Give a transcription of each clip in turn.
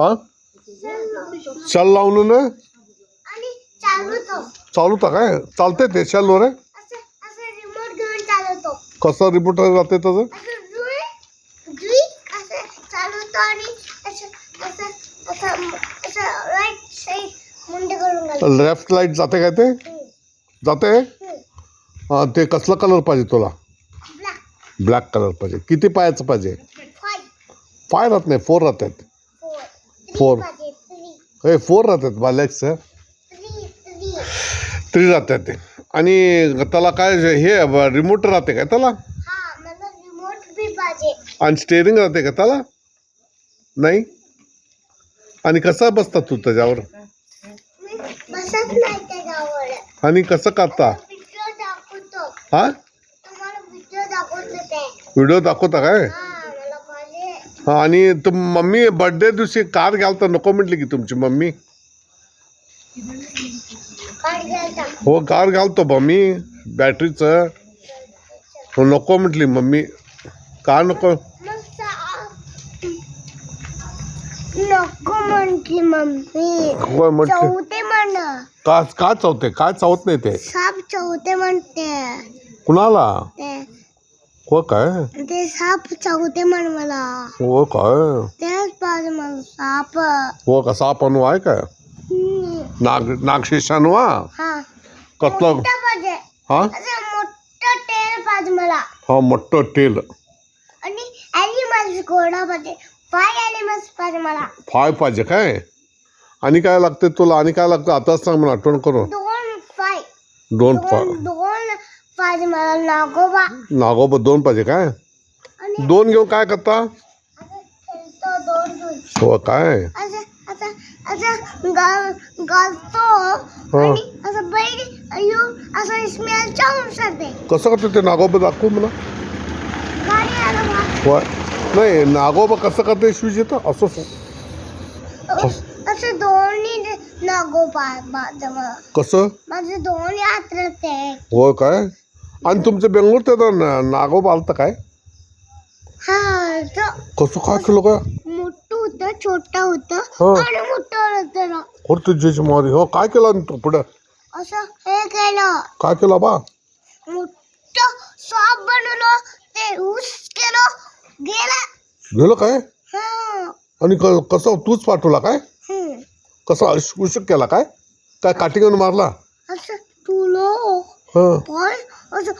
हा शाल लावून ना चालवता काय चालते ते शालवर आहे कसं रिमोट जाते त्याचं लेफ्ट लाईट जाते काय ते जाते हा ते कसला कलर पाहिजे तुला ब्लॅक कलर पाहिजे किती पायाचं पाहिजे 5 राहत नाही 4 राहतात 4 राहतात बालेक्स 3 राहतात ते आणि त्याला काय हे रिमोट राहते काय त्याला आणि स्टेअरिंग राहते का त्याला नाही आणि कसं बसतात तू त्याच्यावर आणि कसं काढता हा व्हिडिओ दाखवता काय हा आणि मम्मी बर्थडे दिवशी कार घ्याल तर नको म्हटली की तुमची मम्मी हो कार घालतो मम्मी बॅटरीचं हो नको म्हटली मम्मी का नको म्हणते मम्मी होय चौथे म्हण का चौथे काय चावत नाही ते साप चौथे म्हणते कुणाला ते हो काय ते साप चौथे म्हण मला हो काय तेच पाहिजे मला साप हो का साप आणू आहे काय नागशेष आणू हा कसला मोठा पाहिजे हा मोठा टेल पाहिजे मला हा मोठं टेल आणि ॲनिमल्स घोडा पाहिजे 5 ॲनिमल्स पाहिजे मला 5 पाहिजे काय आणि काय लागते तुला आणि काय लागतं आताच सांग मला आठवण करून 2 पाहिजे मला नागोबा 2 पाहिजे काय 2 घेऊन काय करता हो काय घालतो आणि असं बैल असं स्मेल चावून सरते कसं करतो ते नागोबा दाखवू मला होय नाही नागोबा कसं करते स्विच येतं असं असं दोन्ही नागोबा कसं माझे दोन्ही हात राहते हो काय आणि तुमचं बेंगलोर ते नागोबा आलतं काय हा कसं काय केलं काय मोठं होतं छोटा होतं आणि मोठं होतं तुझ्याची मारी हो काय केलं तू पुढं असं हे केलं काय केलं बा मोठं साप बनवलं ते ऊस केलं गेलं काय आणि कसं तूच पाठवला काय कसा उशक केला काय काय काठीगण मारला असं तुला असं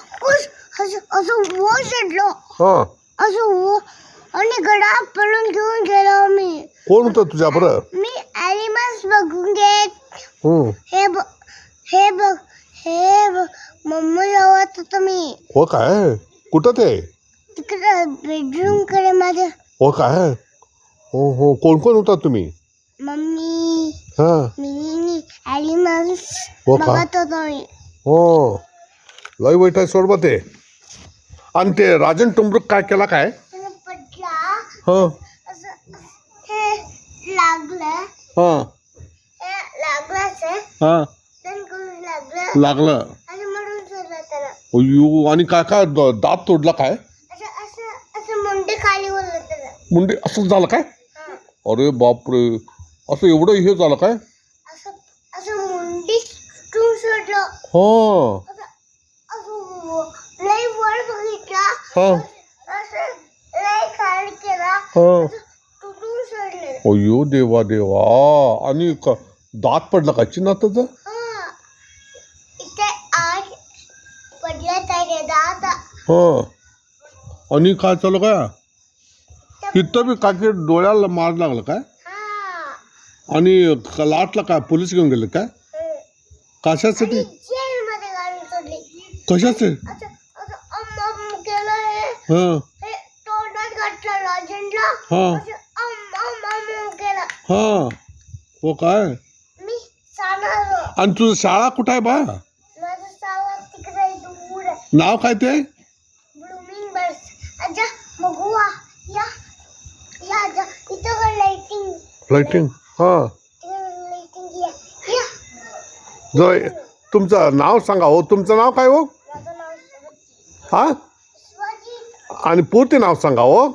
असं आणि गडा पळून घेऊन गेलो मी कोण होतं तुझ्या बरं मी ॲनिमल्स बघून घेत हे बघ मम्मी लावत होतो मी हो काय कुठं ते तिकडे बेडरूम कडे माझ्या हो काय हो कोण कोण होता तुम्ही मम्मी मी ॲनिमल्स बघत होतो मी हो लय वाईट आहे सोड बा ते आणि ते राजन टुंबरुक काय केला काय पडला हे लागलं लागलं अय्यो आणि काय काय दात तोडला काय मुंडी खाली ओरलं त्याला मुंडी असं झालं काय अरे बापरे असं एवढं हे झालं काय असं मुंडी टून सोडलं हो लई वर बघितला असं लई खाली केला तुटून सोडले अय्यो देवा देवा आणि दात पडला का चिन्हाचं इथे आठ पडले त्याचे दात आणि काय चालू काय इथं बी काय डोळ्याला मार लागलं काय आणि लाटला काय पोलीस घेऊन गेले काय कशासाठी कशाचे हा हो काय आणि तुझं शाळा कुठं आहे बा नाव काय ते लाइटिंग हा जय तुमचं नाव सांगा हो तुमचं नाव काय हो हा आणि पूर्ण नाव सांगा हो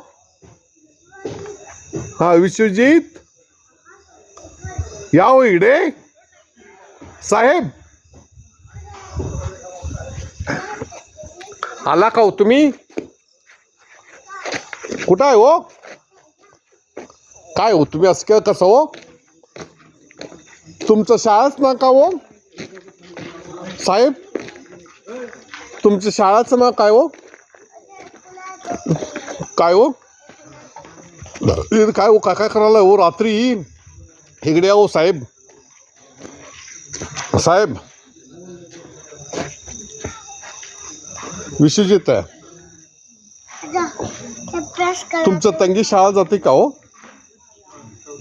हा विश्वजित या हो इकडे साहेब. आला का हो तुम्ही? कुठं आहे हो? काय हो तुम्ही असं काय कसं हो? तुमचं शाळाच ना का हो साहेब? तुमच्या शाळाचं नाव काय हो? काय हो? काय हो काय करायला हो रात्री? इकडे या हो साहेब. साहेब विश्वजित आहे. ब्रश कर. तुमचं तंगी शाळा जाते का हो?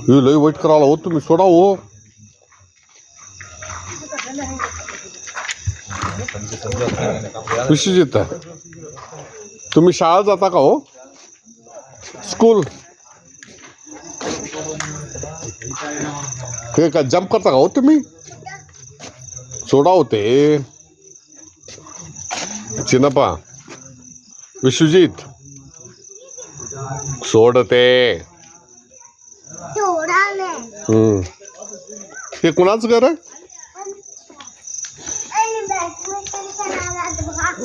लई वाईट करायला हो तुम्ही. सोडा हो. विश्वजित आहे. तुम्ही शाळा जाता का हो? स्कूल हे का जम्प करता का हो तुम्ही? सोडा होते चिनपा. विश्वजित सोडते. हे कुणाचं घर आहे?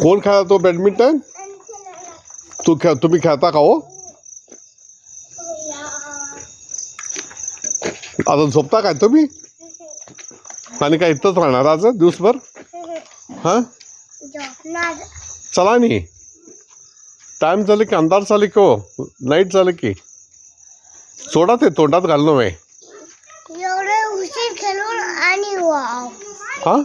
कोण खेळा तो बॅडमिंटन? तुम्ही खेळता का हो? आता झोपता काय तुम्ही? आणि काय इथंच राहणार आज दिवसभर? हा चला नी. टाइम झालं की अंधार झाले की हो नाईट झालं की. सोडा ते तोंडात घालणं आहे. एवढे उशीर खेळून आणि वाव हा